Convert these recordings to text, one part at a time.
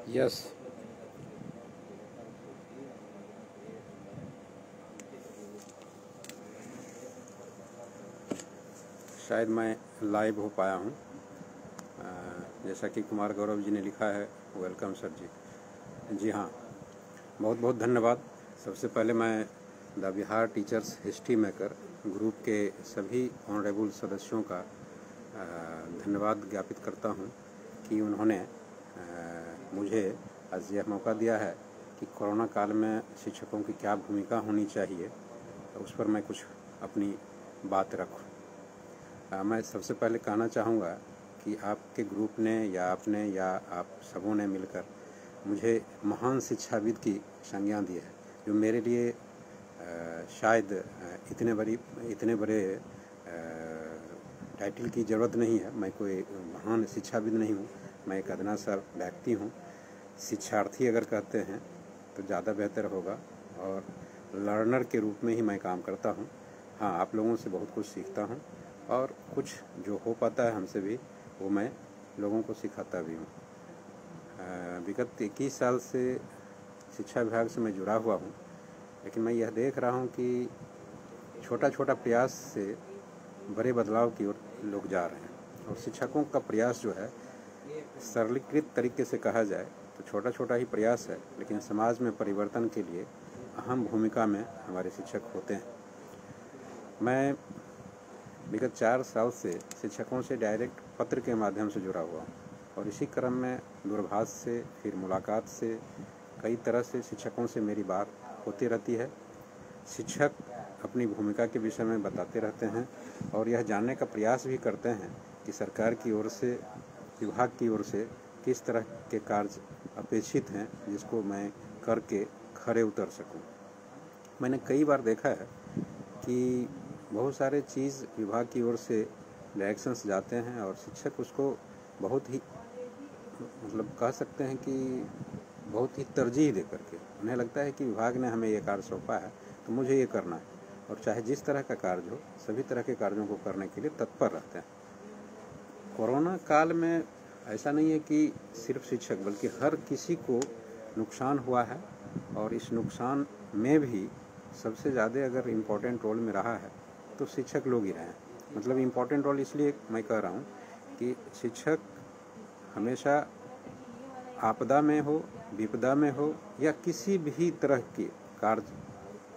Yes. शायद मैं live हो पाया हूँ। जैसा कि कुमार गौरव जी ने लिखा है, वेलकम सर जी। जी हाँ, बहुत बहुत धन्यवाद। सबसे पहले मैं the Bihar teachers history maker group के सभी ऑनरेबल सदस्यों का धन्यवाद ज्ञापित करता हूँ कि उन्होंने मुझे आज यह मौका दिया है कि कोरोना काल में शिक्षकों की क्या भूमिका होनी चाहिए, तो उस पर मैं कुछ अपनी बात रखूँ। मैं सबसे पहले कहना चाहूँगा कि आपके ग्रुप ने या आपने या आप सबों ने मिलकर मुझे महान शिक्षाविद की संज्ञा दी है, जो मेरे लिए शायद इतने बड़े टाइटल की ज़रूरत नहीं है। मैं कोई महान शिक्षाविद नहीं हूँ, मैं एक अदना सा व्यक्ति हूँ। शिक्षार्थी अगर कहते हैं तो ज़्यादा बेहतर होगा, और लर्नर के रूप में ही मैं काम करता हूँ। हाँ, आप लोगों से बहुत कुछ सीखता हूँ, और कुछ जो हो पाता है हमसे भी वो मैं लोगों को सिखाता भी हूँ। विगत 21 साल से शिक्षा विभाग से मैं जुड़ा हुआ हूँ, लेकिन मैं यह देख रहा हूँ कि छोटा छोटा प्रयास से बड़े बदलाव की ओर लोग जा रहे हैं। और शिक्षकों का प्रयास जो है, सरलीकृत तरीके से कहा जाए तो छोटा छोटा ही प्रयास है, लेकिन समाज में परिवर्तन के लिए अहम भूमिका में हमारे शिक्षक होते हैं। मैं विगत 4 साल से शिक्षकों से डायरेक्ट पत्र के माध्यम से जुड़ा हुआ हूँ, और इसी क्रम में दूरभाष से, फिर मुलाकात से, कई तरह से शिक्षकों से मेरी बात होती रहती है। शिक्षक अपनी भूमिका के विषय में बताते रहते हैं, और यह जानने का प्रयास भी करते हैं कि सरकार की ओर से, विभाग की ओर से किस तरह के कार्य अपेक्षित हैं, जिसको मैं करके खरे उतर सकूं। मैंने कई बार देखा है कि बहुत सारे चीज़ विभाग की ओर से डायरेक्शंस जाते हैं, और शिक्षक उसको बहुत ही कह सकते हैं कि बहुत ही तरजीह दे करके, उन्हें लगता है कि विभाग ने हमें ये कार्य सौंपा है तो मुझे ये करना है, और चाहे जिस तरह का कार्य हो, सभी तरह के कार्यों को करने के लिए तत्पर रहते हैं। कोरोना काल में ऐसा नहीं है कि सिर्फ शिक्षक, बल्कि हर किसी को नुकसान हुआ है, और इस नुकसान में भी सबसे ज़्यादा अगर इम्पोर्टेंट रोल में रहा है तो शिक्षक लोग ही रहे हैं। इम्पोर्टेंट रोल इसलिए मैं कह रहा हूँ कि शिक्षक हमेशा आपदा में हो, विपदा में हो, या किसी भी तरह के कार्य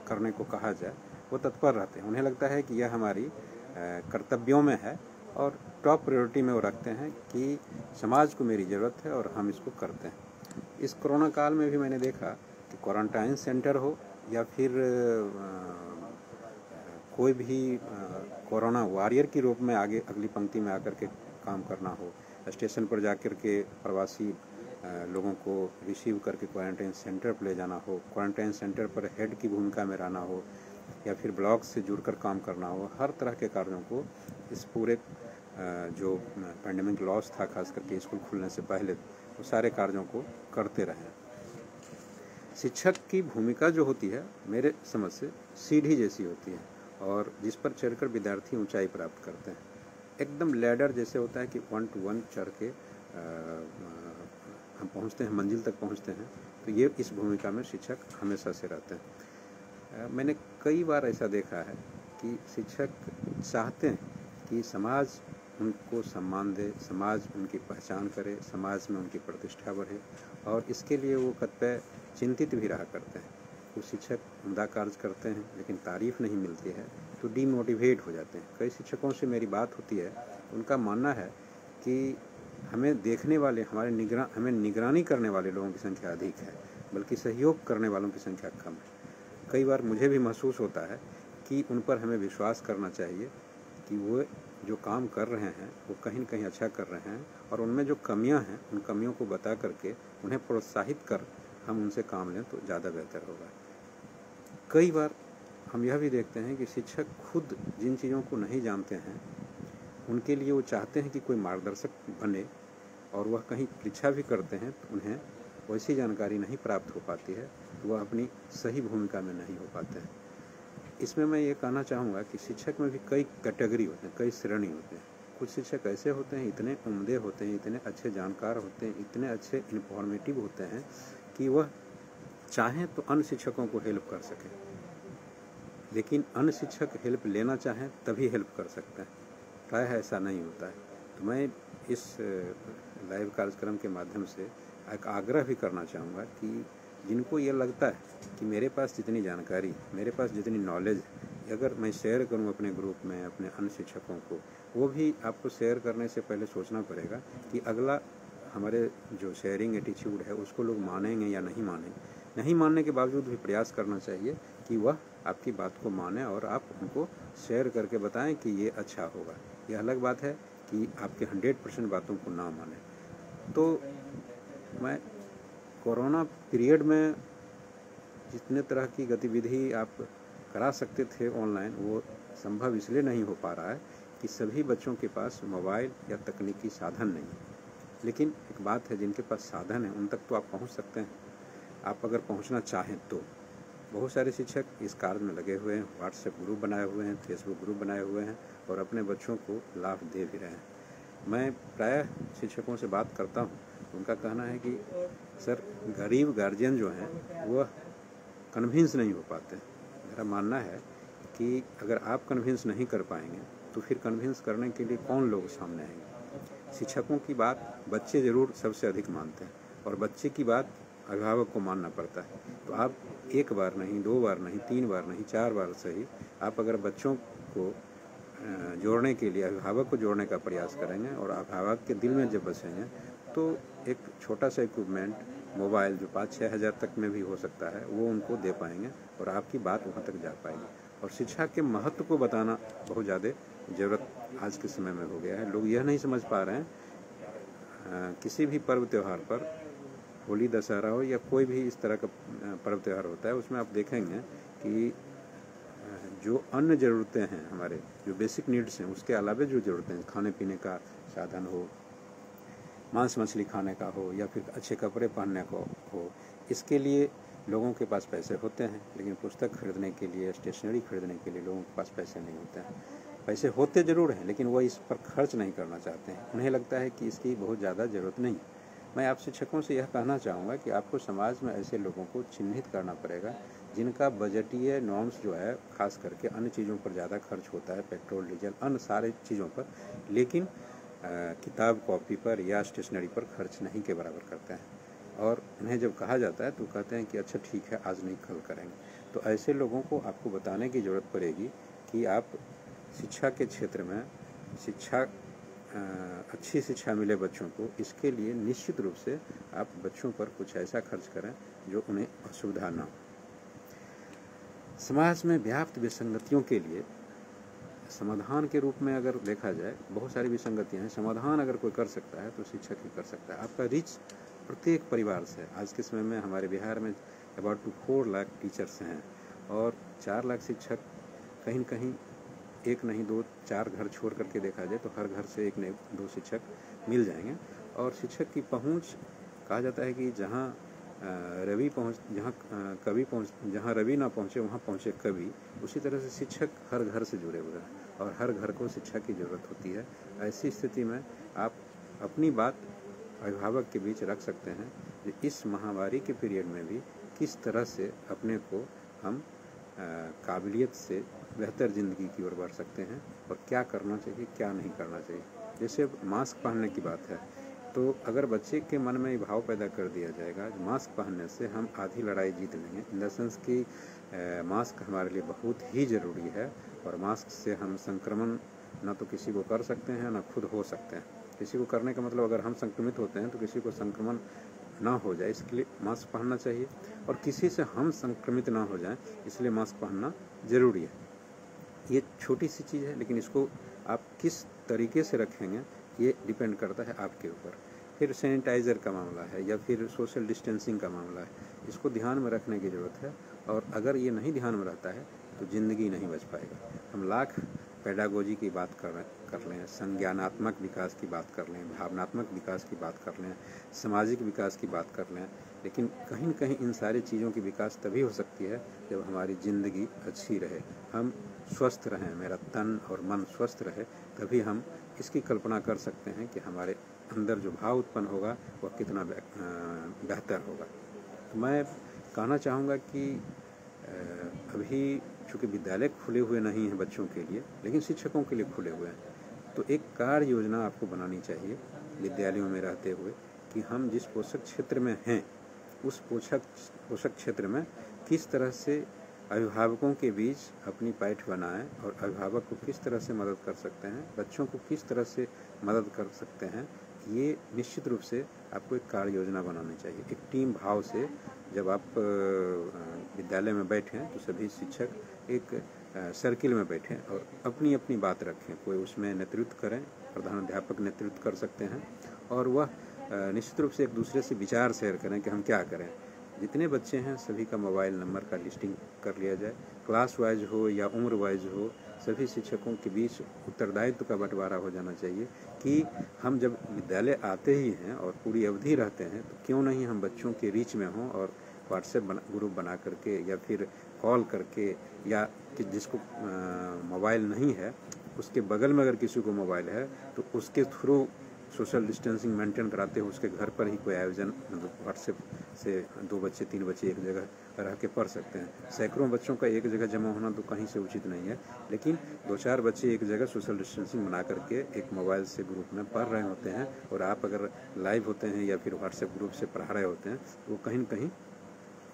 करने को कहा जाए, वो तत्पर रहते हैं। उन्हें लगता है कि यह हमारी कर्तव्यों में है, और टॉप प्रायोरिटी में वो रखते हैं कि समाज को मेरी ज़रूरत है और हम इसको करते हैं। इस कोरोना काल में भी मैंने देखा कि क्वारंटाइन सेंटर हो, या फिर कोई भी कोरोना वॉरियर के रूप में आगे अगली पंक्ति में आकर के काम करना हो, स्टेशन पर जाकर के प्रवासी लोगों को रिसीव करके क्वारंटाइन सेंटर पर ले जाना हो, क्वारंटाइन सेंटर पर हेड की भूमिका में रहना हो, या फिर ब्लॉक से जुड़कर काम करना हो, हर तरह के कार्यों को इस पूरे जो पैंडेमिक लॉस था, खास करके स्कूल खुलने से पहले, वो सारे कार्यों को करते रहे। शिक्षक की भूमिका जो होती है, मेरे समझ से सीढ़ी जैसी होती है, और जिस पर चढ़कर विद्यार्थी ऊंचाई प्राप्त करते हैं। एकदम लैडर जैसे होता है कि 1 to 1 चढ़ के हम पहुंचते हैं, मंजिल तक पहुंचते हैं। तो ये इस भूमिका में शिक्षक हमेशा से रहते हैं। मैंने कई बार ऐसा देखा है कि शिक्षक चाहते हैं कि समाज उनको सम्मान दे, समाज उनकी पहचान करे, समाज में उनकी प्रतिष्ठा बढ़े, और इसके लिए वो कतई चिंतित भी रहा करते हैं। कुछ शिक्षक उम्दा कार्य करते हैं, लेकिन तारीफ़ नहीं मिलती है तो डीमोटिवेट हो जाते हैं। कई शिक्षकों से मेरी बात होती है, उनका मानना है कि हमें देखने वाले, हमें निगरानी करने वाले लोगों की संख्या अधिक है, बल्कि सहयोग करने वालों की संख्या कम है। कई बार मुझे भी महसूस होता है कि उन पर हमें विश्वास करना चाहिए कि वो जो काम कर रहे हैं वो कहीं न कहीं अच्छा कर रहे हैं, और उनमें जो कमियां हैं, उन कमियों को बता करके उन्हें प्रोत्साहित कर हम उनसे काम लें तो ज़्यादा बेहतर होगा। कई बार हम यह भी देखते हैं कि शिक्षक खुद जिन चीज़ों को नहीं जानते हैं, उनके लिए वो चाहते हैं कि कोई मार्गदर्शक बने, और वह कहीं परीक्षा भी करते हैं तो उन्हें वैसी जानकारी नहीं प्राप्त हो पाती है, तो वह अपनी सही भूमिका में नहीं हो पाते हैं। इसमें मैं ये कहना चाहूँगा कि शिक्षक में भी कई कैटेगरी होते हैं, कई श्रेणी होते हैं। कुछ शिक्षक ऐसे होते हैं, इतने उम्दे होते हैं, इतने अच्छे जानकार होते हैं, इतने अच्छे इन्फॉर्मेटिव होते हैं कि वह चाहें तो अन्य शिक्षकों को हेल्प कर सकें, लेकिन अन्य शिक्षक हेल्प लेना चाहें तभी हेल्प कर सकते हैं, प्रायः ऐसा नहीं होता है। तो मैं इस लाइव कार्यक्रम के माध्यम से एक आग्रह भी करना चाहूँगा कि जिनको ये लगता है कि मेरे पास जितनी जानकारी, मेरे पास जितनी नॉलेज, अगर मैं शेयर करूं अपने ग्रुप में अपने अन्य शिक्षकों को, वो भी आपको शेयर करने से पहले सोचना पड़ेगा कि अगला हमारे जो शेयरिंग एटीट्यूड है उसको लोग मानेंगे या नहीं मानेंगे। नहीं मानने के बावजूद भी प्रयास करना चाहिए कि वह आपकी बात को माने और आप उनको शेयर करके बताएं कि ये अच्छा होगा। यह अलग बात है कि आपके 100% बातों को ना माने। तो मैं कोरोना पीरियड में जितने तरह की गतिविधि आप करा सकते थे ऑनलाइन, वो संभव इसलिए नहीं हो पा रहा है कि सभी बच्चों के पास मोबाइल या तकनीकी साधन नहीं है। लेकिन एक बात है, जिनके पास साधन है उन तक तो आप पहुंच सकते हैं, आप अगर पहुंचना चाहें तो। बहुत सारे शिक्षक इस कार्य में लगे हुए हैं, व्हाट्सएप ग्रुप बनाए हुए हैं, फेसबुक ग्रुप बनाए हुए हैं और अपने बच्चों को लाभ दे भी रहे हैं। मैं प्रायः शिक्षकों से बात करता हूँ, उनका कहना है कि सर गरीब गार्जियन जो हैं वह कन्विंस नहीं हो पाते। मेरा मानना है कि अगर आप कन्विंस नहीं कर पाएंगे तो फिर कन्विंस करने के लिए कौन लोग सामने आएंगे। शिक्षकों की बात बच्चे ज़रूर सबसे अधिक मानते हैं और बच्चे की बात अभिभावक को मानना पड़ता है। तो आप एक बार नहीं, 2 बार नहीं, 3 बार नहीं, 4 बार सही, आप अगर बच्चों को जोड़ने के लिए अभिभावक को जोड़ने का प्रयास करेंगे और अभिभावक के दिल में जब बसेंगे तो एक छोटा सा इक्विपमेंट मोबाइल जो 5-6 हज़ार तक में भी हो सकता है वो उनको दे पाएंगे और आपकी बात वहाँ तक जा पाएगी। और शिक्षा के महत्व को बताना बहुत ज़्यादा ज़रूरत आज के समय में हो गया है। लोग यह नहीं समझ पा रहे हैं, किसी भी पर्व त्यौहार पर, होली दशहरा हो या कोई भी इस तरह का पर्व त्यौहार होता है, उसमें आप देखेंगे कि जो अन्य ज़रूरतें हैं, हमारे जो बेसिक नीड्स हैं, उसके अलावा जो ज़रूरतें हैं, खाने पीने का साधन हो, मांस मछली खाने का हो या फिर अच्छे कपड़े पहनने को हो, इसके लिए लोगों के पास पैसे होते हैं, लेकिन पुस्तक खरीदने के लिए, स्टेशनरी खरीदने के लिए लोगों के पास पैसे नहीं होते हैं। पैसे होते ज़रूर हैं लेकिन वह इस पर खर्च नहीं करना चाहते हैं, उन्हें लगता है कि इसकी बहुत ज़्यादा ज़रूरत नहीं। मैं आप शिक्षकों से यह कहना चाहूँगा कि आपको समाज में ऐसे लोगों को चिन्हित करना पड़ेगा जिनका बजटीय नॉर्म्स जो है खास करके अन्य चीज़ों पर ज़्यादा खर्च होता है, पेट्रोल डीजल अन्य सारे चीज़ों पर, लेकिन किताब कॉपी पर या स्टेशनरी पर खर्च नहीं के बराबर करते हैं। और उन्हें जब कहा जाता है तो कहते हैं कि अच्छा ठीक है, आज नहीं कल करेंगे। तो ऐसे लोगों को आपको बताने की ज़रूरत पड़ेगी कि आप शिक्षा के क्षेत्र में अच्छी शिक्षा मिले बच्चों को, इसके लिए निश्चित रूप से आप बच्चों पर कुछ ऐसा खर्च करें जो उन्हें असुविधा ना हो। समाज में व्याप्त विसंगतियों के लिए समाधान के रूप में अगर देखा जाए, बहुत सारी विसंगतियां हैं, समाधान अगर कोई कर सकता है तो शिक्षक ही कर सकता है। आपका रीच प्रत्येक परिवार से, आज के समय में हमारे बिहार में अबाउट 4 लाख टीचर्स हैं और 4 लाख शिक्षक, कहीं न कहीं एक नहीं 2-4 घर छोड़ करके देखा जाए तो हर घर से 1 नहीं 2 शिक्षक मिल जाएंगे। और शिक्षक की पहुंच, कहा जाता है कि जहां रवि ना पहुंचे वहां पहुंचे कवि। उसी तरह से शिक्षक हर घर से जुड़े हुए हैं और हर घर को शिक्षा की ज़रूरत होती है। ऐसी स्थिति में आप अपनी बात अभिभावक के बीच रख सकते हैं कि इस महामारी के पीरियड में भी किस तरह से अपने को हम काबिलियत से बेहतर ज़िंदगी की ओर बढ़ सकते हैं और क्या करना चाहिए, क्या नहीं करना चाहिए। जैसे मास्क पहनने की बात है, तो अगर बच्चे के मन में ये भाव पैदा कर दिया जाएगा मास्क पहनने से हम आधी लड़ाई जीत लेंगे, इन द सेंस कि मास्क हमारे लिए बहुत ही ज़रूरी है और मास्क से हम संक्रमण ना तो किसी को कर सकते हैं ना खुद हो सकते हैं। किसी को करने का मतलब अगर हम संक्रमित होते हैं तो किसी को संक्रमण ना हो जाए, इसके लिए मास्क पहनना चाहिए, और किसी से हम संक्रमित ना हो जाएं इसलिए मास्क पहनना ज़रूरी है। ये छोटी सी चीज़ है लेकिन इसको आप किस तरीके से रखेंगे ये डिपेंड करता है आपके ऊपर। फिर सैनिटाइज़र का मामला है या फिर सोशल डिस्टेंसिंग का मामला है, इसको ध्यान में रखने की ज़रूरत है। और अगर ये नहीं ध्यान में रहता है तो ज़िंदगी नहीं बच पाएगा। हम लाख पेडागोजी की बात कर लें, संज्ञानात्मक विकास की बात कर लें, भावनात्मक विकास की बात कर लें, सामाजिक विकास की बात कर लें, लेकिन कहीं न कहीं इन सारी चीज़ों की विकास तभी हो सकती है जब हमारी ज़िंदगी अच्छी रहे, हम स्वस्थ रहें, मेरा तन और मन स्वस्थ रहे, तभी हम इसकी कल्पना कर सकते हैं कि हमारे अंदर जो भाव उत्पन्न होगा वह कितना बेहतर होगा। तो मैं कहना चाहूँगा कि अभी चूँकि विद्यालय खुले हुए नहीं हैं बच्चों के लिए, लेकिन शिक्षकों के लिए खुले हुए हैं, तो एक कार्य योजना आपको बनानी चाहिए विद्यालयों में रहते हुए कि हम जिस पोषक क्षेत्र में हैं उस पोषक क्षेत्र में किस तरह से अभिभावकों के बीच अपनी पैठ बनाएं और अभिभावक को किस तरह से मदद कर सकते हैं, बच्चों को किस तरह से मदद कर सकते हैं। ये निश्चित रूप से आपको एक कार्य योजना बनानी चाहिए। एक टीम भाव से जब आप विद्यालय में बैठें तो सभी शिक्षक एक सर्किल में बैठें और अपनी अपनी बात रखें। कोई उसमें नेतृत्व करें, प्रधानाध्यापक नेतृत्व कर सकते हैं और वह निश्चित रूप से एक दूसरे से विचार शेयर करें कि हम क्या करें। जितने बच्चे हैं सभी का मोबाइल नंबर का लिस्टिंग कर लिया जाए, क्लास वाइज हो या उम्र वाइज हो, सभी शिक्षकों के बीच उत्तरदायित्व का बंटवारा हो जाना चाहिए कि हम जब विद्यालय आते ही हैं और पूरी अवधि रहते हैं तो क्यों नहीं हम बच्चों के रीच में हों और व्हाट्सएप ग्रुप बना करके या फिर कॉल करके, या कि जिसको मोबाइल नहीं है उसके बगल में अगर किसी को मोबाइल है तो उसके थ्रू सोशल डिस्टेंसिंग मेंटेन कराते हुए उसके घर पर ही कोई आयोजन, मतलब व्हाट्सएप से 2 बच्चे 3 बच्चे एक जगह रह के पढ़ सकते हैं। सैकड़ों बच्चों का एक जगह जमा होना तो कहीं से उचित नहीं है, लेकिन 2-4 बच्चे एक जगह सोशल डिस्टेंसिंग बना करके एक मोबाइल से ग्रुप में पढ़ रहे होते हैं और आप अगर लाइव होते हैं या फिर व्हाट्सएप ग्रुप से पढ़ा रहे होते हैं तो कहीं न कहीं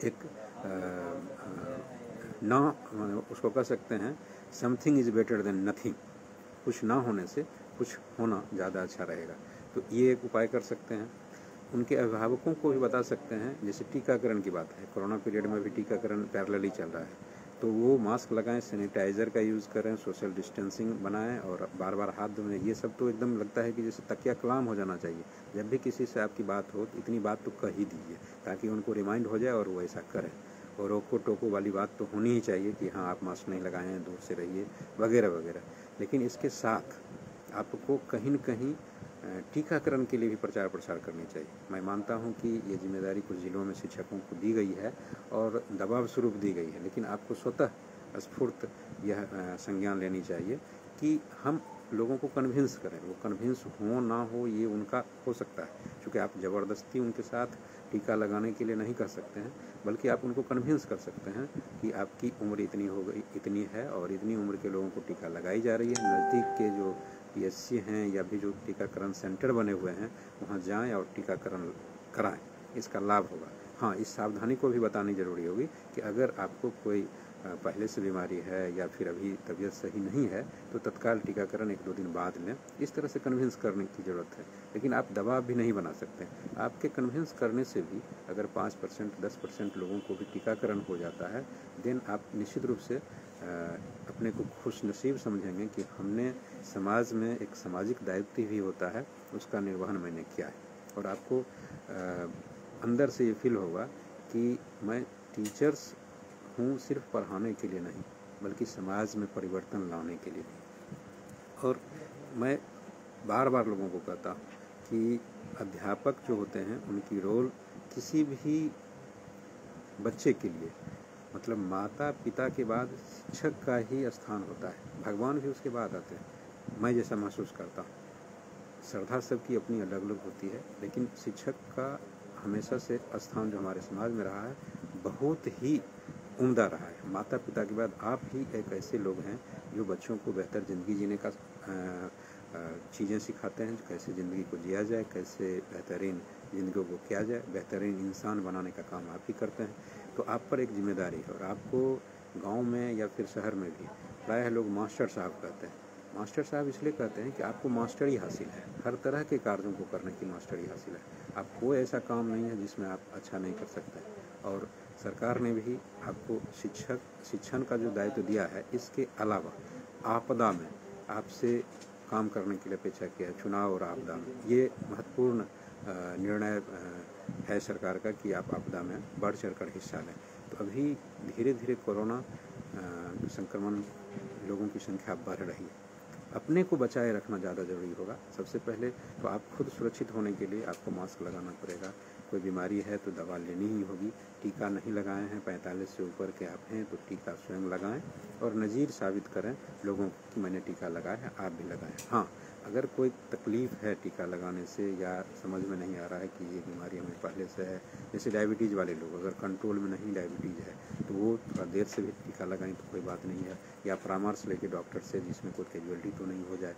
एक ना उसको कह सकते हैं something is better than nothing. कुछ ना होने से कुछ होना ज़्यादा अच्छा रहेगा। तो ये एक उपाय कर सकते हैं। उनके अभिभावकों को भी बता सकते हैं, जैसे टीकाकरण की बात है, कोरोना पीरियड में भी टीकाकरण पैरेलली चल रहा है, तो वो मास्क लगाएं, सैनिटाइज़र का यूज़ करें, सोशल डिस्टेंसिंग बनाएं और बार बार हाथ धोएं। ये सब तो एकदम लगता है कि जैसे तकिया कलाम हो जाना चाहिए। जब भी किसी से आपकी बात हो तो इतनी बात तो कह ही दीजिए ताकि उनको रिमाइंड हो जाए और वो ऐसा करें। और रोको टोको वाली बात तो होनी ही चाहिए कि हाँ आप मास्क नहीं लगाएं हैं, दूर से रहिए वगैरह वगैरह। लेकिन इसके साथ आपको कहीं न कहीं टीकाकरण के लिए भी प्रचार प्रसार करनी चाहिए। मैं मानता हूं कि ये जिम्मेदारी कुछ जिलों में शिक्षकों को दी गई है और दबाव स्वरूप दी गई है, लेकिन आपको स्वतः स्फूर्त यह संज्ञान लेनी चाहिए कि हम लोगों को कन्विंस करें। वो कन्विंस हो ना हो ये उनका हो सकता है, क्योंकि आप ज़बरदस्ती उनके साथ टीका लगाने के लिए नहीं कर सकते हैं, बल्कि आप उनको कन्विंस कर सकते हैं कि आपकी उम्र इतनी हो गई, इतनी है और इतनी उम्र के लोगों को टीका लगाई जा रही है। नज़दीक के जो PSC हैं या भी जो टीकाकरण सेंटर बने हुए हैं वहाँ जाएं और टीकाकरण कराएं, इसका लाभ होगा। हाँ, इस सावधानी को भी बतानी ज़रूरी होगी कि अगर आपको कोई पहले से बीमारी है या फिर अभी तबीयत सही नहीं है तो तत्काल टीकाकरण 1-2 दिन बाद लें। इस तरह से कन्विंस करने की ज़रूरत है, लेकिन आप दबाव भी नहीं बना सकते। आपके कन्विंस करने से भी अगर 5% 10% लोगों को भी टीकाकरण हो जाता है, देन आप निश्चित रूप से अपने को खुशनसीब समझेंगे कि हमने समाज में एक सामाजिक दायित्व भी होता है, उसका निर्वहन मैंने किया है। और आपको अंदर से ये फील होगा कि मैं टीचर्स हूँ सिर्फ पढ़ाने के लिए नहीं, बल्कि समाज में परिवर्तन लाने के लिए। और मैं बार बार लोगों को कहता हूँ कि अध्यापक जो होते हैं उनकी रोल किसी भी बच्चे के लिए, मतलब माता पिता के बाद शिक्षक का ही स्थान होता है। भगवान भी उसके बाद आते हैं, मैं जैसा महसूस करता हूँ। श्रद्धा सबकी अपनी अलग अलग होती है, लेकिन शिक्षक का हमेशा से स्थान जो हमारे समाज में रहा है बहुत ही उम्दा रहा है। माता पिता के बाद आप ही एक ऐसे लोग हैं जो बच्चों को बेहतर ज़िंदगी जीने का चीज़ें सिखाते हैं, कैसे ज़िंदगी को जिया जाए, कैसे बेहतरीन ज़िंदगी को किया जाए, बेहतरीन इंसान बनाने का काम आप ही करते हैं। तो आप पर एक जिम्मेदारी है। और आपको गांव में या फिर शहर में भी प्रायः लोग मास्टर साहब कहते हैं। मास्टर साहब इसलिए कहते हैं कि आपको मास्टरी हासिल है, हर तरह के कार्यों को करने की मास्टरी हासिल है। आप कोई ऐसा काम नहीं है जिसमें आप अच्छा नहीं कर सकते। और सरकार ने भी आपको शिक्षण का जो दायित्व दिया है, इसके अलावा आपदा में आपसे काम करने के लिए अपेक्षा किया है। चुनाव और आपदा में ये महत्वपूर्ण निर्णय है सरकार का कि आप आपदा में बढ़ चढ़कर हिस्सा लें। तो अभी धीरे धीरे कोरोना संक्रमण लोगों की संख्या बढ़ रही है। अपने को बचाए रखना ज़्यादा ज़रूरी होगा। सबसे पहले तो आप खुद सुरक्षित होने के लिए आपको मास्क लगाना पड़ेगा। कोई बीमारी है तो दवा लेनी ही होगी। टीका नहीं लगाए हैं, 45 से ऊपर के आप हैं तो टीका स्वयं लगाएं और नज़ीर साबित करें लोगों को कि मैंने टीका लगाया है, आप भी लगाएं। हाँ, अगर कोई तकलीफ़ है टीका लगाने से या समझ में नहीं आ रहा है कि ये बीमारी हमें पहले से है, जैसे डायबिटीज़ वाले लोग अगर कंट्रोल में नहीं डायबिटीज़ है तो वो थोड़ा देर से भी टीका लगाएं तो कोई बात नहीं है, या परामर्श लेके डॉक्टर से जिसमें कोई कैजुअलिटी तो नहीं हो जाए,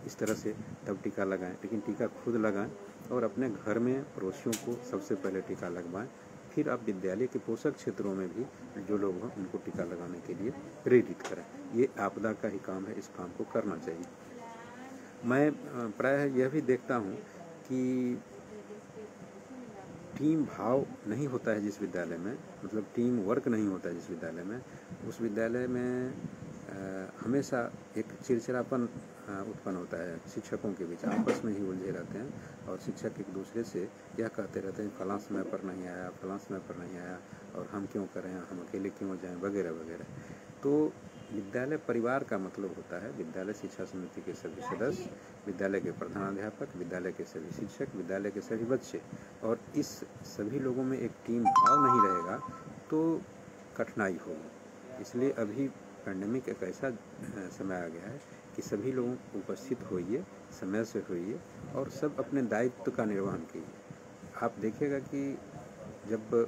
इस तरह से तब टीका लगाएं। लेकिन टीका खुद लगाएं और अपने घर में पड़ोसियों को सबसे पहले टीका लगवाएं। फिर आप विद्यालय के पोषक क्षेत्रों में भी जो लोग हैं उनको टीका लगाने के लिए प्रेरित करें। ये आपदा का ही काम है, इस काम को करना चाहिए। मैं प्रायः यह भी देखता हूँ कि टीम भाव नहीं होता है जिस विद्यालय में, मतलब टीम वर्क नहीं होता है जिस विद्यालय में, उस विद्यालय में हमेशा एक चिड़चिड़ापन उत्पन्न होता है। शिक्षकों के बीच आपस में ही उलझे रहते हैं और शिक्षक एक दूसरे से यह कहते रहते हैं फलां समय पर नहीं आया, फलां समय पर नहीं आया और हम क्यों करें, हम अकेले क्यों जाएं, वगैरह वगैरह। तो विद्यालय परिवार का मतलब होता है विद्यालय शिक्षा समिति के सभी सदस्य, विद्यालय के प्रधानाध्यापक, विद्यालय के सभी शिक्षक, विद्यालय के सभी बच्चे, और इस सभी लोगों में एक टीम भाव नहीं रहेगा तो कठिनाई होगी। इसलिए अभी पैंडेमिक एक ऐसा समय आ गया है कि सभी लोग उपस्थित होइए, समय से होइए और सब अपने दायित्व का निर्वहन कीजिए। आप देखिएगा कि जब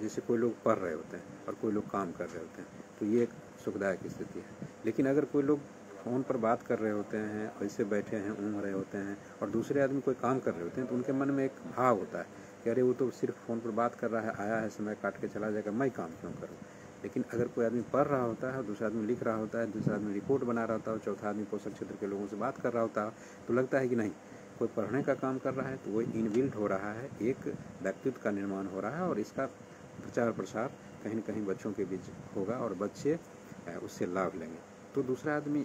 जैसे कोई लोग पढ़ रहे होते हैं और कोई लोग काम कर रहे होते हैं तो ये एक सुखदायक स्थिति है। लेकिन अगर कोई लोग फ़ोन पर बात कर रहे होते हैं, ऐसे बैठे हैं, ऊँघ रहे होते हैं और दूसरे आदमी कोई काम कर रहे होते हैं तो उनके मन में एक भाव होता है कि अरे वो तो सिर्फ फ़ोन पर बात कर रहा है, आया है, समय काट के चला जाएगा, मैं काम क्यों करूँ। लेकिन अगर कोई आदमी पढ़ रहा होता है, दूसरा आदमी लिख रहा होता है, दूसरा आदमी रिपोर्ट बना रहा होता है, चौथा आदमी पोषक क्षेत्र के लोगों से बात कर रहा होता है, तो लगता है कि नहीं, कोई पढ़ने का काम कर रहा है तो वो इनबिल्ट हो रहा है, एक व्यक्तित्व का निर्माण हो रहा है और इसका प्रचार प्रसार कहीं न कहीं बच्चों के बीच होगा और बच्चे उससे लाभ लेंगे। तो दूसरा आदमी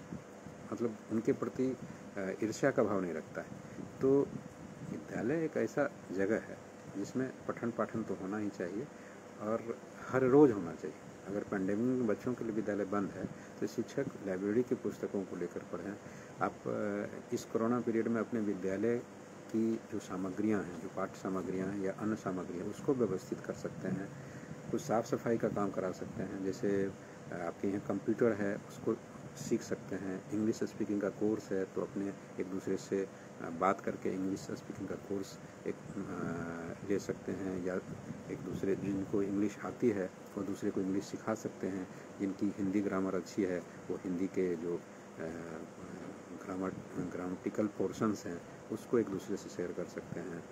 मतलब उनके प्रति ईर्ष्या का भाव नहीं रखता है। तो विद्यालय एक ऐसा जगह है जिसमें पठन पाठन तो होना ही चाहिए और हर रोज़ होना चाहिए। अगर पैंडेमिक में बच्चों के लिए विद्यालय बंद है तो शिक्षक लाइब्रेरी की पुस्तकों को लेकर पढ़ें। आप इस कोरोना पीरियड में अपने विद्यालय की जो सामग्रियां हैं, जो पाठ्य सामग्रियां हैं या अन्य सामग्रियां, उसको व्यवस्थित कर सकते हैं। कुछ साफ़ सफाई का काम करा सकते हैं, जैसे आपके यहाँ कंप्यूटर है उसको सीख सकते हैं, इंग्लिश स्पीकिंग का कोर्स है तो अपने एक दूसरे से बात करके इंग्लिश स्पीकिंग का कोर्स ले सकते हैं, या एक दूसरे जिनको इंग्लिश आती है वो दूसरे को इंग्लिश सिखा सकते हैं। जिनकी हिंदी ग्रामर अच्छी है वो हिंदी के जो ग्रामेटिकल पोर्शंस हैं उसको एक दूसरे से शेयर कर सकते हैं।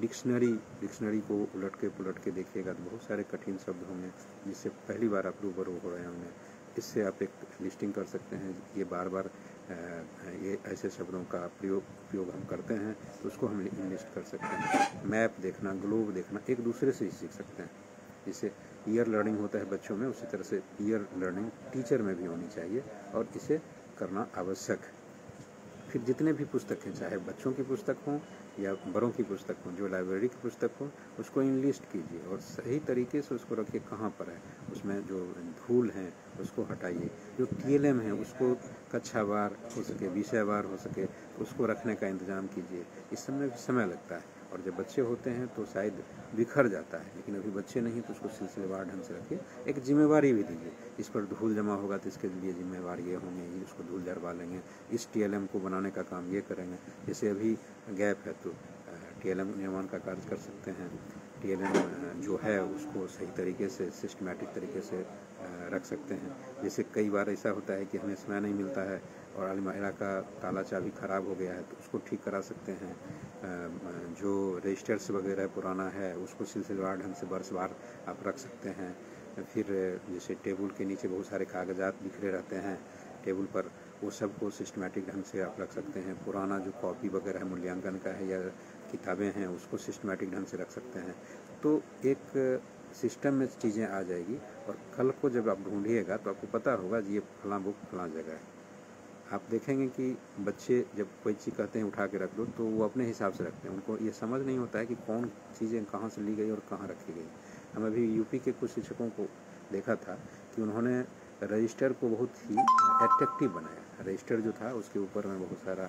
डिक्शनरी को उलट के पुलट के देखिएगा तो बहुत सारे कठिन शब्द होंगे जिससे पहली बार आप रूबरू हो रहे होंगे। इससे आप एक लिस्टिंग कर सकते हैं, ये बार बार ये ऐसे शब्दों का उपयोग हम करते हैं तो उसको हम लिस्ट कर सकते हैं। मैप देखना, ग्लोब देखना, एक दूसरे से ही सीख सकते हैं। जिससे ईयर लर्निंग होता है बच्चों में, उसी तरह से ईयर लर्निंग टीचर में भी होनी चाहिए और इसे करना आवश्यक है। फिर जितने भी पुस्तक हैं, चाहे बच्चों की पुस्तक हों या बड़ों की पुस्तक हों, जो लाइब्रेरी की पुस्तक हो उसको इनलिस्ट कीजिए और सही तरीके से उसको रखिए कहाँ पर है। उसमें जो धूल हैं उसको हटाइए, जो TLM है उसको कक्षावार हो सके, विषयवार हो सके उसको रखने का इंतज़ाम कीजिए। इस समय भी समय लगता है और जब बच्चे होते हैं तो शायद बिखर जाता है, लेकिन अभी बच्चे नहीं तो उसको सिलसिलेवार ढंग से रखिए। एक जिम्मेवारी भी दीजिए, इस पर धूल जमा होगा तो इसके लिए जिम्मेवार ये होंगे, ये उसको धूल झड़वा लेंगे, इस TLM को बनाने का काम ये करेंगे। जैसे अभी गैप है तो TLM निर्माण का कार्य कर सकते हैं। TLM जो है उसको सही तरीके से सिस्टमेटिक तरीके से रख सकते हैं। जैसे कई बार ऐसा होता है कि हमें समय नहीं मिलता है और अलमारी का ताला चाबी ख़राब हो गया है तो उसको ठीक करा सकते हैं। जो रजिस्टर्स वगैरह पुराना है उसको सिलसिलेवार ढंग से वर्षवार आप रख सकते हैं। फिर जैसे टेबल के नीचे बहुत सारे कागजात बिखरे रहते हैं टेबल पर, वो सब को सिस्टमेटिक ढंग से आप रख सकते हैं। पुराना जो कॉपी वगैरह है मूल्यांकन का है या किताबें हैं उसको सिस्टमेटिक ढंग से रख सकते हैं। तो एक सिस्टम में चीज़ें आ जाएगी और कल को जब आप ढूंढिएगा तो आपको पता होगा कि ये फलां बुक फलां जगह है। आप देखेंगे कि बच्चे जब कोई चीज़ कहते हैं उठा के रख दो तो वो अपने हिसाब से रखते हैं, उनको ये समझ नहीं होता है कि कौन चीज़ें कहाँ से ली गई और कहाँ रखी गई। हम अभी यूपी के कुछ शिक्षकों को देखा था कि उन्होंने रजिस्टर को बहुत ही एट्रैक्टिव बनाया। रजिस्टर जो था उसके ऊपर मैं बहुत सारा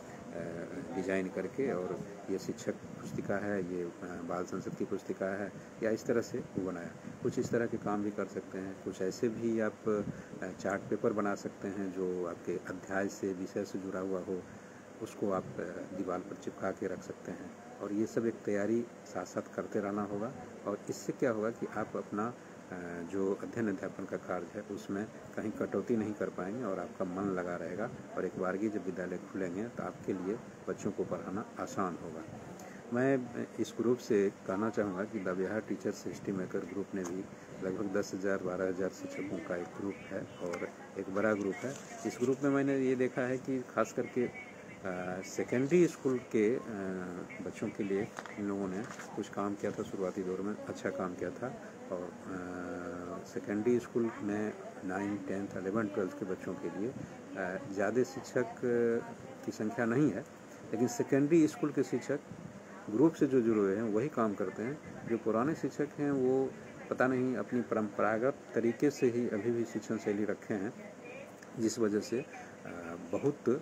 डिजाइन करके, और ये शिक्षक पुस्तिका है, ये बाल संसद की पुस्तिका है, या इस तरह से वो बनाया। कुछ इस तरह के काम भी कर सकते हैं। कुछ ऐसे भी आप चार्ट पेपर बना सकते हैं जो आपके अध्याय से, विषय से जुड़ा हुआ हो, उसको आप दीवार पर चिपका के रख सकते हैं। और ये सब एक तैयारी साथ साथ करते रहना होगा। और इससे क्या होगा कि आप अपना जो अध्ययन अध्यापन का कार्य है उसमें कहीं कटौती नहीं कर पाएंगे, और आपका मन लगा रहेगा। और एक बार जब विद्यालय खुलेंगे तो आपके लिए बच्चों को पढ़ाना आसान होगा। मैं इस ग्रुप से कहना चाहूँगा कि the Bihar teachers history maker group ने भी लगभग 10,000-12,000 शिक्षकों का एक ग्रुप है, और एक बड़ा ग्रुप है। इस ग्रुप में मैंने ये देखा है कि खास करके सेकेंडरी स्कूल के बच्चों के लिए इन लोगों ने कुछ काम किया था। शुरुआती दौर में अच्छा काम किया था। और सेकेंडरी स्कूल में 9, 10, 11, 12 के बच्चों के लिए ज़्यादा शिक्षक की संख्या नहीं है, लेकिन सेकेंडरी स्कूल के शिक्षक ग्रुप से जो जुड़े हुए हैं वही काम करते हैं। जो पुराने शिक्षक हैं वो पता नहीं अपनी परंपरागत तरीके से ही अभी भी शिक्षण शैली रखे हैं, जिस वजह से बहुत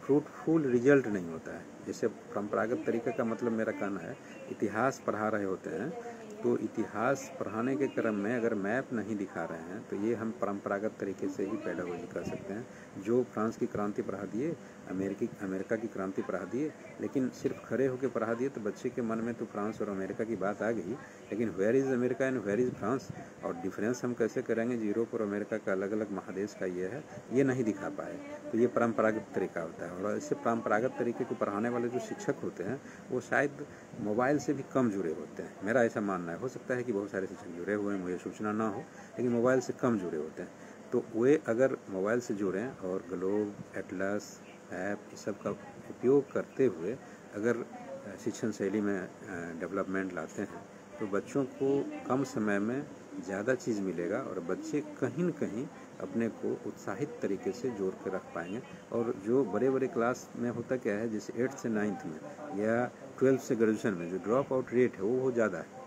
फ्रूटफुल रिजल्ट नहीं होता है। जैसे परंपरागत तरीके का मतलब मेरा कहना है, इतिहास पढ़ा रहे होते हैं तो इतिहास पढ़ाने के क्रम में अगर मैप नहीं दिखा रहे हैं तो ये हम परंपरागत तरीके से ही पेडागोजी कर सकते हैं। जो फ्रांस की क्रांति पढ़ा दिए, अमेरिका की क्रांति पढ़ा दिए, लेकिन सिर्फ खड़े होकर पढ़ा दिए तो बच्चे के मन में तो फ्रांस और अमेरिका की बात आ गई, लेकिन where is America and where is France, और डिफरेंस हम कैसे करेंगे, यूरोप और अमेरिका का अलग अलग महादेश का ये है, ये नहीं दिखा पाए। तो ये परंपरागत तरीका होता है। और ऐसे परंपरागत तरीके को पढ़ाने वाले जो शिक्षक होते हैं वो शायद मोबाइल से भी कम जुड़े होते हैं, मेरा ऐसा मानना है। हो सकता है कि बहुत सारे शिक्षक जुड़े हुए हैं, मुझे सूचना ना हो, लेकिन मोबाइल से कम जुड़े होते हैं। तो वे अगर मोबाइल से जुड़ें और ग्लोब, एटलस, ऐप, इस सब का उपयोग करते हुए अगर शिक्षण शैली में डेवलपमेंट लाते हैं तो बच्चों को कम समय में ज़्यादा चीज़ मिलेगा, और बच्चे कहीं न कहीं अपने को उत्साहित तरीके से जोड़ कर रख पाएंगे। और जो बड़े बड़े क्लास में होता क्या है, जैसे 8th से 9th में या 12th से ग्रेजुएशन में जो ड्रॉप आउट रेट है वो बहुत ज़्यादा है।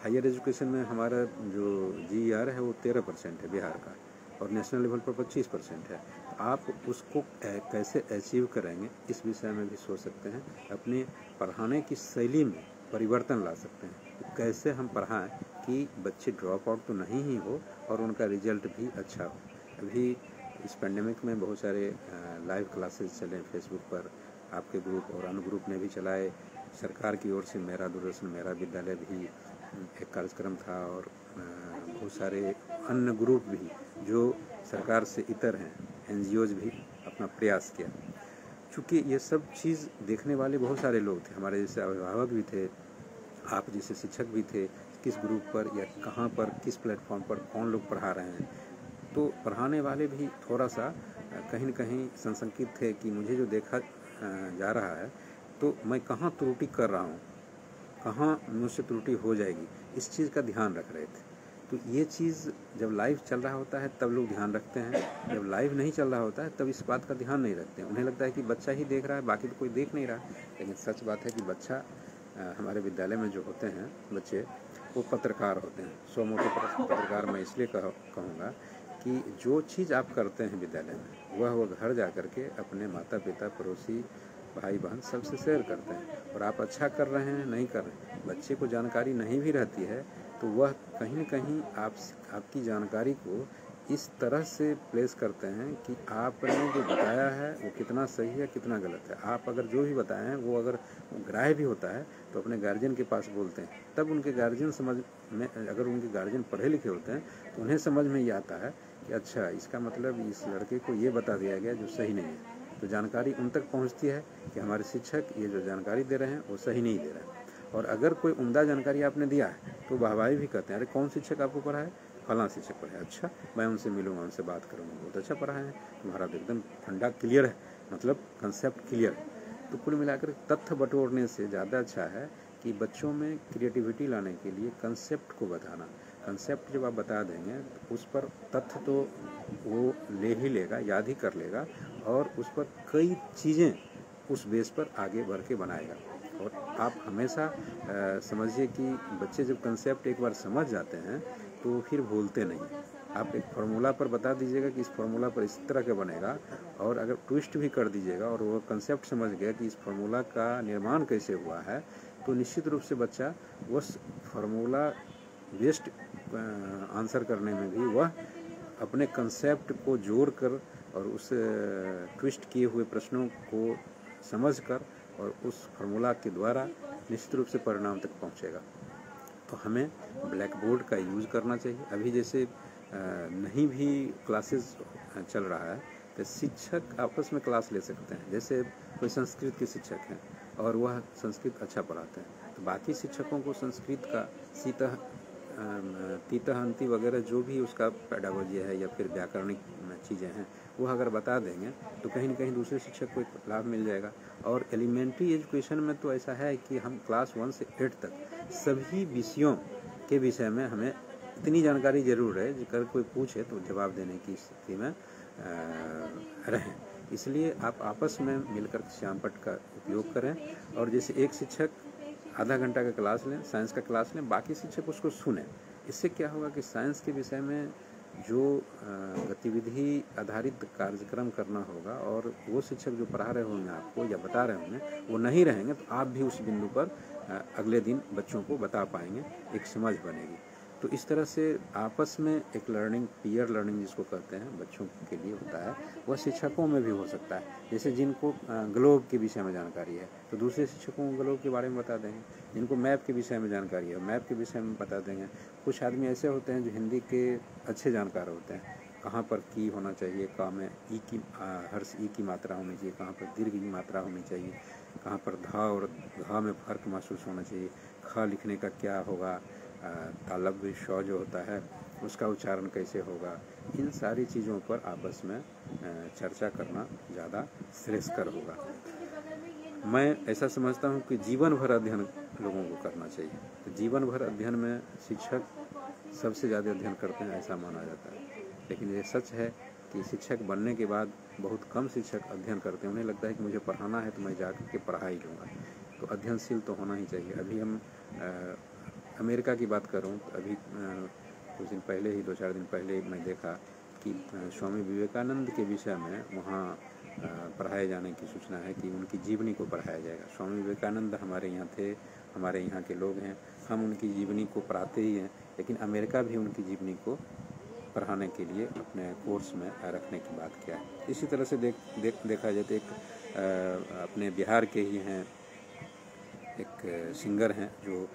हायर एजुकेशन में हमारा जो GER है वो 13% है बिहार का, और नेशनल लेवल पर 25% है। तो आप उसको कैसे अचीव करेंगे इस विषय में भी सोच सकते हैं। अपने पढ़ाने की शैली में परिवर्तन ला सकते हैं। तो कैसे हम पढ़ाएं कि बच्चे ड्रॉप आउट तो नहीं ही हो और उनका रिजल्ट भी अच्छा हो। अभी इस पेंडेमिक में बहुत सारे लाइव क्लासेस चले फेसबुक पर, आपके ग्रुप और अन्य ग्रुप ने भी चलाए। सरकार की ओर से मेरा दूरदर्शन मेरा विद्यालय भी एक कार्यक्रम था, और बहुत सारे अन्य ग्रुप भी जो सरकार से इतर हैं, NGOs भी अपना प्रयास किया। चूँकि ये सब चीज़ देखने वाले बहुत सारे लोग थे, हमारे जैसे अभिभावक भी थे, आप जैसे शिक्षक भी थे, किस ग्रुप पर या कहाँ पर, किस प्लेटफॉर्म पर कौन लोग पढ़ा रहे हैं। तो पढ़ाने वाले भी थोड़ा सा कहीं न कहीं संशंकित थे कि मुझे जो देखा जा रहा है तो मैं कहाँ त्रुटि कर रहा हूँ, कहाँ मुझसे त्रुटि हो जाएगी, इस चीज़ का ध्यान रख रहे थे। तो ये चीज़ जब लाइव चल रहा होता है तब लोग ध्यान रखते हैं, जब लाइव नहीं चल रहा होता है तब इस बात का ध्यान नहीं रखते हैं। उन्हें लगता है कि बच्चा ही देख रहा है, बाकी तो कोई देख नहीं रहा। लेकिन सच बात है कि बच्चा हमारे विद्यालय में जो होते हैं बच्चे, वो पत्रकार होते हैं। सो मोटे पत्रकार मैं इसलिए कहूँगा कि जो चीज़ आप करते हैं विद्यालय में वह घर जा कर के अपने माता पिता, पड़ोसी, भाई बहन सबसे शेयर करते हैं। और आप अच्छा कर रहे हैं नहीं कर रहे हैं, बच्चे को जानकारी नहीं भी रहती है तो वह कहीं न कहीं आपकी जानकारी को इस तरह से प्लेस करते हैं कि आपने जो बताया है वो कितना सही है कितना गलत है। आप अगर जो भी बताए हैं वो अगर ग्राह्य भी होता है तो अपने गार्जियन के पास बोलते हैं, तब उनके गार्जियन समझ में, अगर उनके गार्जियन पढ़े लिखे होते हैं तो उन्हें समझ में ये आता है कि अच्छा इसका मतलब इस लड़के को ये बता दिया गया जो सही नहीं है। तो जानकारी उन तक पहुँचती है कि हमारे शिक्षक ये जो जानकारी दे रहे हैं वो सही नहीं दे रहे हैं। और अगर कोई उम्दा जानकारी आपने दिया है तो वाहवाही भी कहते हैं, अरे कौन शिक्षक आपको पढ़ा है, फलां शिक्षक पढ़ा है, अच्छा मैं उनसे मिलूंगा, उनसे बात करूंगा, बहुत अच्छा पढ़ा है, तुम्हारा तो एकदम फंडा क्लियर है, मतलब कंसेप्ट क्लियर है। तो कुल मिलाकर तथ्य बटोरने से ज़्यादा अच्छा है कि बच्चों में क्रिएटिविटी लाने के लिए कंसेप्ट को बताना। कंसेप्ट जब आप बता देंगे तो उस पर तथ्य तो वो ले ही लेगा, याद ही कर लेगा, और उस पर कई चीज़ें उस बेस पर आगे बढ़ के बनाएगा। और आप हमेशा समझिए कि बच्चे जब कंसेप्ट एक बार समझ जाते हैं तो फिर भूलते नहीं। आप एक फार्मूला पर बता दीजिएगा कि इस फार्मूला पर इस तरह का बनेगा, और अगर ट्विस्ट भी कर दीजिएगा और वो कंसेप्ट समझ गया कि इस फार्मूला का निर्माण कैसे हुआ है, तो निश्चित रूप से बच्चा उस फार्मूला बेस्ड आंसर करने में भी वह अपने कंसेप्ट को जोड़कर और उस ट्विस्ट किए हुए प्रश्नों को समझकर और उस फार्मूला के द्वारा निश्चित रूप से परिणाम तक पहुंचेगा। तो हमें ब्लैक बोर्ड का यूज़ करना चाहिए। अभी जैसे नहीं भी क्लासेस चल रहा है तो शिक्षक आपस में क्लास ले सकते हैं। जैसे कोई संस्कृत के शिक्षक हैं और वह संस्कृत अच्छा पढ़ाते हैं, तो बाकी शिक्षकों को संस्कृत का तीतहंती वगैरह जो भी उसका पेडागोजी है या फिर व्याकरणिक चीज़ें हैं वह अगर बता देंगे तो कहीं न कहीं दूसरे शिक्षक को लाभ मिल जाएगा। और एलिमेंट्री एजुकेशन में तो ऐसा है कि हम क्लास 1 से 8 तक सभी विषयों के विषय में हमें इतनी जानकारी ज़रूर है कि अगर कोई पूछे तो जवाब देने की स्थिति में रहें। इसलिए आप आपस में मिलकर श्यामपट्ट का उपयोग करें, और जैसे एक शिक्षक आधा घंटा का क्लास लें, साइंस का क्लास लें, बाकी शिक्षक उसको सुनें। इससे क्या होगा कि साइंस के विषय में जो गतिविधि आधारित कार्यक्रम करना होगा और वो शिक्षक जो पढ़ा रहे होंगे आपको या बता रहे होंगे वो नहीं रहेंगे, तो आप भी उस बिंदु पर अगले दिन बच्चों को बता पाएंगे, एक समझ बनेगी। तो इस तरह से आपस में एक लर्निंग, पीयर लर्निंग जिसको कहते हैं, बच्चों के लिए होता है, वह शिक्षकों में भी हो सकता है। जैसे जिनको ग्लोब के विषय में जानकारी है तो दूसरे शिक्षकों को ग्लोब के बारे में बता देंगे, जिनको मैप के विषय में जानकारी है मैप के विषय में बता देंगे। कुछ आदमी ऐसे होते हैं जो हिंदी के अच्छे जानकार होते हैं, कहाँ पर की होना चाहिए, कहाँ में ई की हर्ष ई की मात्रा होनी चाहिए, कहाँ पर दीर्घ की मात्रा होनी चाहिए, कहाँ पर धा और घा में फ़र्क महसूस होना चाहिए, ख लिखने का क्या होगा, तालव्य श जो होता है उसका उच्चारण कैसे होगा। इन सारी चीज़ों पर आपस में चर्चा करना ज़्यादा श्रेयस्कर होगा। मैं ऐसा समझता हूँ कि जीवन भर अध्ययन लोगों को करना चाहिए। तो जीवन भर अध्ययन में शिक्षक सबसे ज़्यादा अध्ययन करते हैं ऐसा माना जाता है, लेकिन ये सच है कि शिक्षक बनने के बाद बहुत कम शिक्षक अध्ययन करते हैं। उन्हें लगता है कि मुझे पढ़ाना है तो मैं जाकर के पढ़ा ही लूँगा। तो अध्ययनशील तो होना ही चाहिए। अभी हम अमेरिका की बात करूं तो अभी कुछ दिन पहले ही 2-4 दिन पहले मैं देखा कि स्वामी विवेकानंद के विषय में वहाँ पढ़ाए जाने की सूचना है कि उनकी जीवनी को पढ़ाया जाएगा। स्वामी विवेकानंद हमारे यहाँ थे, हमारे यहाँ के लोग हैं, हम उनकी जीवनी को पढ़ाते ही हैं, लेकिन अमेरिका भी उनकी जीवनी को पढ़ाने के लिए अपने कोर्स में रखने की बात किया है। इसी तरह से देखा जाए तो एक अपने बिहार के ही हैं, एक सिंगर हैं जो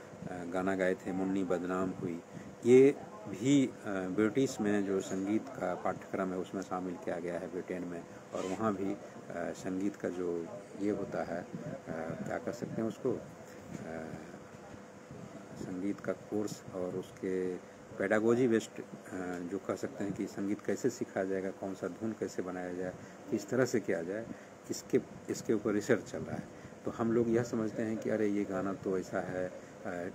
गाना गाए थे मुन्नी बदनाम हुई। ये भी ब्रिटिश में जो संगीत का पाठ्यक्रम है उसमें शामिल किया गया है ब्रिटेन में, और वहाँ भी संगीत का जो ये होता है क्या कर सकते हैं उसको, संगीत का कोर्स और उसके पेडागोजी बेस्ड जो कह सकते हैं कि संगीत कैसे सिखाया जाएगा, कौन सा धुन कैसे बनाया जाए, किस तरह से किया जाए, इसके ऊपर रिसर्च चल रहा है। तो हम लोग यह समझते हैं कि अरे ये गाना तो ऐसा है,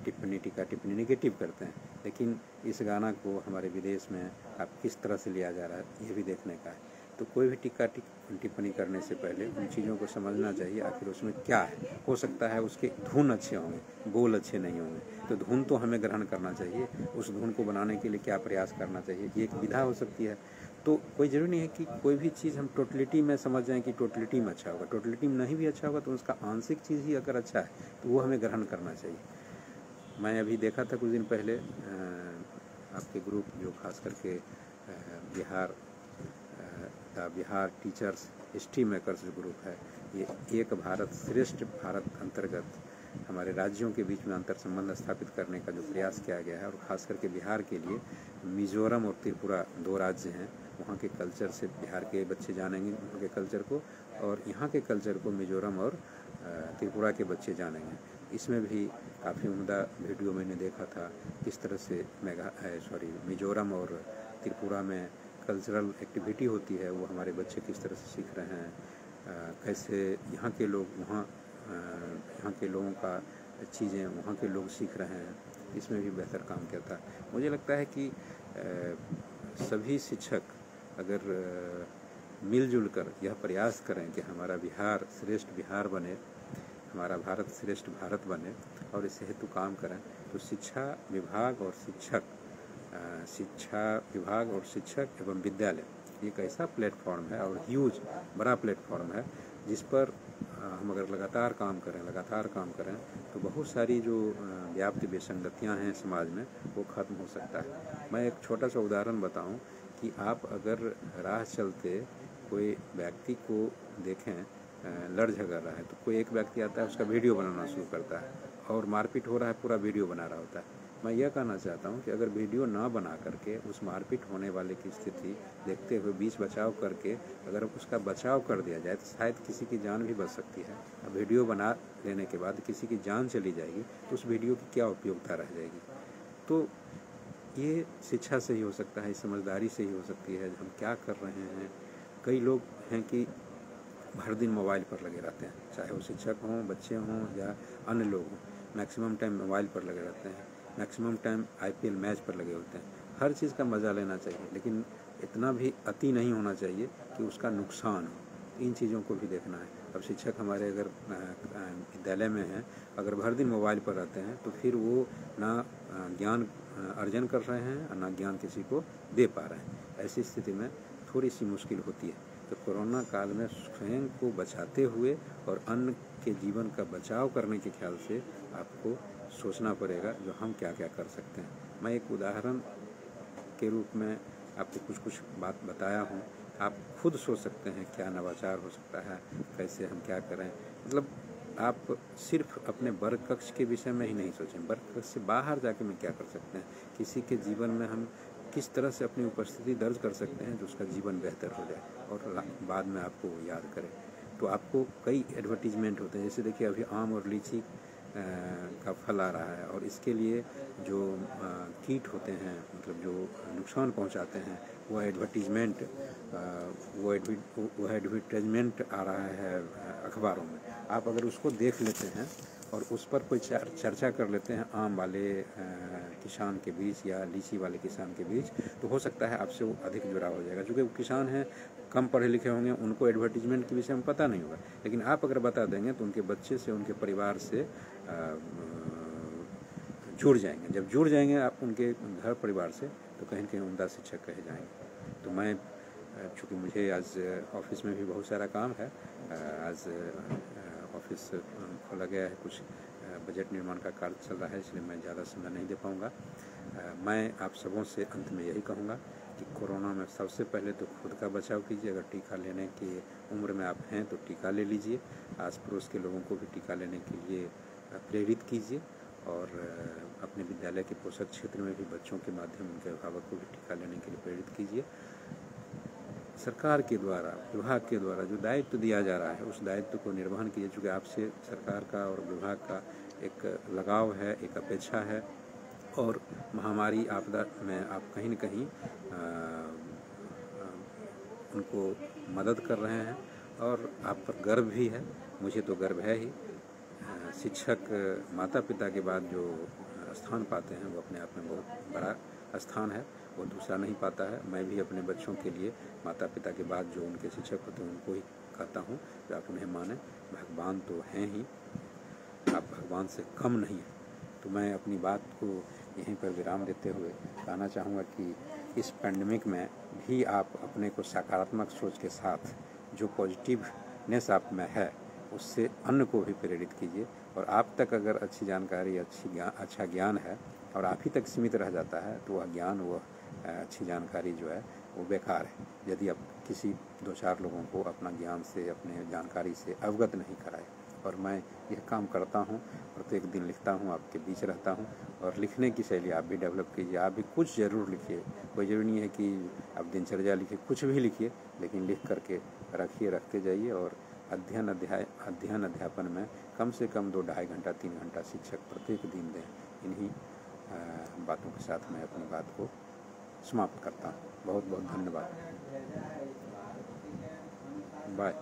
टिप्पणी टीका टिप्पणी निगेटिव करते हैं, लेकिन इस गाना को हमारे विदेश में अब किस तरह से लिया जा रहा है ये भी देखने का है। तो कोई भी टीका टिप्पणी करने से पहले उन चीज़ों को समझना चाहिए आखिर उसमें क्या है। हो सकता है उसके धुन अच्छे होंगे, बोल अच्छे नहीं होंगे, तो धुन तो हमें ग्रहण करना चाहिए। उस धुन को बनाने के लिए क्या प्रयास करना चाहिए, ये एक विधा हो सकती है। तो कोई ज़रूरी नहीं है कि कोई भी चीज़ हम टोटलिटी में समझ जाएं कि टोटलिटी में अच्छा होगा। टोटलिटी में नहीं भी अच्छा होगा तो उसका आंशिक चीज़ ही अगर अच्छा है तो वो हमें ग्रहण करना चाहिए। मैं अभी देखा था कुछ दिन पहले आपके ग्रुप जो खास करके बिहार टीचर्स हिस्ट्री मेकर्स जो ग्रुप है, ये एक भारत श्रेष्ठ भारत अंतर्गत हमारे राज्यों के बीच में अंतर संबंध स्थापित करने का जो प्रयास किया गया है, और ख़ास करके बिहार के लिए मिज़ोरम और त्रिपुरा 2 राज्य हैं, वहाँ के कल्चर से बिहार के बच्चे जानेंगे वहाँ के कल्चर को, और यहाँ के कल्चर को मिज़ोरम और त्रिपुरा के बच्चे जानेंगे। इसमें भी काफ़ी उम्दा वीडियो मैंने देखा था किस तरह से मिज़ोरम और त्रिपुरा में कल्चरल एक्टिविटी होती है, वो हमारे बच्चे किस तरह से सीख रहे हैं, कैसे यहाँ के लोग यहाँ के लोगों का चीज़ें वहाँ के लोग सीख रहे हैं, इसमें भी बेहतर काम किया था। मुझे लगता है कि सभी शिक्षक अगर मिलजुल कर यह प्रयास करें कि हमारा बिहार श्रेष्ठ बिहार बने, हमारा भारत श्रेष्ठ भारत बने, और इस हेतु काम करें, तो शिक्षा विभाग और शिक्षक शिक्षा विभाग और शिक्षक एवं विद्यालय एक ऐसा प्लेटफॉर्म है और ह्यूज बड़ा प्लेटफॉर्म है जिस पर हम अगर लगातार काम करें तो बहुत सारी जो व्याप्त विसंगतियाँ हैं समाज में वो खत्म हो सकता है। मैं एक छोटा सा उदाहरण बताऊं कि आप अगर राह चलते कोई व्यक्ति को देखें लड़ झगड़ रहा है तो कोई एक व्यक्ति आता है उसका वीडियो बनाना शुरू करता है और मारपीट हो रहा है पूरा वीडियो बना रहा होता है। मैं यह कहना चाहता हूं कि अगर वीडियो ना बना करके उस मारपीट होने वाले की स्थिति देखते हुए बीच बचाव करके अगर उसका बचाव कर दिया जाए तो शायद किसी की जान भी बच सकती है। अब वीडियो बना लेने के बाद किसी की जान चली जाएगी तो उस वीडियो की क्या उपयोगिता रह जाएगी। तो ये शिक्षा से ही हो सकता है, समझदारी से ही हो सकती है। हम क्या कर रहे हैं, कई लोग हैं कि भर दिन मोबाइल पर लगे रहते हैं, चाहे वो शिक्षक हों, बच्चे हों या अन्य लोग हों, मैक्सिमम टाइम मोबाइल पर लगे रहते हैं, मैक्सिमम टाइम IPL मैच पर लगे होते हैं। हर चीज़ का मज़ा लेना चाहिए लेकिन इतना भी अति नहीं होना चाहिए कि उसका नुकसान हो। इन चीज़ों को भी देखना है। अब शिक्षक हमारे अगर विद्यालय में हैं, अगर भर दिन मोबाइल पर रहते हैं तो फिर वो ना ज्ञान अर्जन कर रहे हैं और ना ज्ञान किसी को दे पा रहे हैं। ऐसी स्थिति में थोड़ी सी मुश्किल होती है। तो कोरोना काल में स्वयं को बचाते हुए और अन्य के जीवन का बचाव करने के ख्याल से आपको सोचना पड़ेगा जो हम क्या क्या कर सकते हैं। मैं एक उदाहरण के रूप में आपको कुछ बात बताया हूँ। आप खुद सोच सकते हैं क्या नवाचार हो सकता है, कैसे हम क्या करें। मतलब आप सिर्फ अपने वर्ग कक्ष के विषय में ही नहीं सोचें, वर्ग कक्ष से बाहर जाके में क्या कर सकते हैं, किसी के जीवन में हम किस तरह से अपनी उपस्थिति दर्ज कर सकते हैं जो उसका जीवन बेहतर हो जाए और बाद में आपको वो याद करें। तो आपको कई एडवर्टीजमेंट होते हैं, जैसे देखिए अभी आम और लीची का फल आ रहा है और इसके लिए जो कीट होते हैं, मतलब जो नुकसान पहुंचाते हैं, वो एडवर्टीजमेंट आ रहा है अखबारों में। आप अगर उसको देख लेते हैं और उस पर कोई चर्चा कर लेते हैं आम वाले किसान के बीच या लीची वाले किसान के बीच, तो हो सकता है आपसे वो अधिक जुड़ाव हो जाएगा। क्योंकि वो किसान हैं, कम पढ़े लिखे होंगे, उनको एडवर्टीजमेंट के विषय में पता नहीं होगा, लेकिन आप अगर बता देंगे तो उनके बच्चे से, उनके परिवार से जुड़ जाएंगे। जब जुड़ जाएंगे आप उनके घर परिवार से तो कहीं न कहीं उम्दा शिक्षक कहे जाएंगे। तो मैं चूँकि मुझे आज ऑफिस में भी बहुत सारा काम है, आज ऑफिस खोला गया है, कुछ बजट निर्माण का कार्य चल रहा है, इसलिए मैं ज़्यादा समय नहीं दे पाऊँगा। मैं आप सबों से अंत में यही कहूँगा कि कोरोना में सबसे पहले तो खुद का बचाव कीजिए। अगर टीका लेने की उम्र में आप हैं तो टीका ले लीजिए। आस पड़ोस के लोगों को भी टीका लेने के लिए प्रेरित कीजिए और अपने विद्यालय के पोषक क्षेत्र में भी बच्चों के माध्यम उनके अभिभावक को भी टीका लेने के लिए प्रेरित कीजिए। सरकार के द्वारा, विभाग के द्वारा जो दायित्व दिया जा रहा है उस दायित्व को निर्वहन कीजिए। चूँकि आपसे सरकार का और विभाग का एक लगाव है, एक अपेक्षा है और महामारी आपदा में आप कहीं न कहीं उनको मदद कर रहे हैं और आप पर गर्व भी है। मुझे तो गर्व है ही। शिक्षक माता पिता के बाद जो स्थान पाते हैं वो अपने आप में बहुत बड़ा स्थान है, वो दूसरा नहीं पाता है। मैं भी अपने बच्चों के लिए माता पिता के बाद जो उनके शिक्षक होते हैं उनको ही कहता हूँ कि आप उन्हें मानें। भगवान तो हैं ही, आप भगवान से कम नहीं हैं। तो मैं अपनी बात को यहीं पर विराम देते हुए कहना चाहूँगा कि इस पैंडेमिक में भी आप अपने को सकारात्मक सोच के साथ जो पॉजिटिवनेस आप में है उससे अन्य को भी प्रेरित कीजिए। और आप तक अगर अच्छी जानकारी, अच्छा ज्ञान है और आप ही तक सीमित रह जाता है तो वह ज्ञान, वह अच्छी जानकारी जो है वो बेकार है यदि आप किसी 2-4 लोगों को अपना ज्ञान से, अपने जानकारी से अवगत नहीं कराए। और मैं यह काम करता हूँ, प्रत्येक दिन लिखता हूँ, आपके बीच रहता हूँ और लिखने की शैली आप भी डेवलप कीजिए। आप भी कुछ ज़रूर लिखिए, कोई ज़रूरी नहीं है कि आप दिनचर्या लिखिए, कुछ भी लिखिए, लेकिन लिख करके रखिए, रखते जाइए। और अध्ययन अध्यापन में कम से कम 2-2.5 घंटा 3 घंटा शिक्षक प्रत्येक दिन दें। इन्हीं बातों के साथ मैं अपनी बात को समाप्त करता हूँ। बहुत बहुत धन्यवाद। बाय।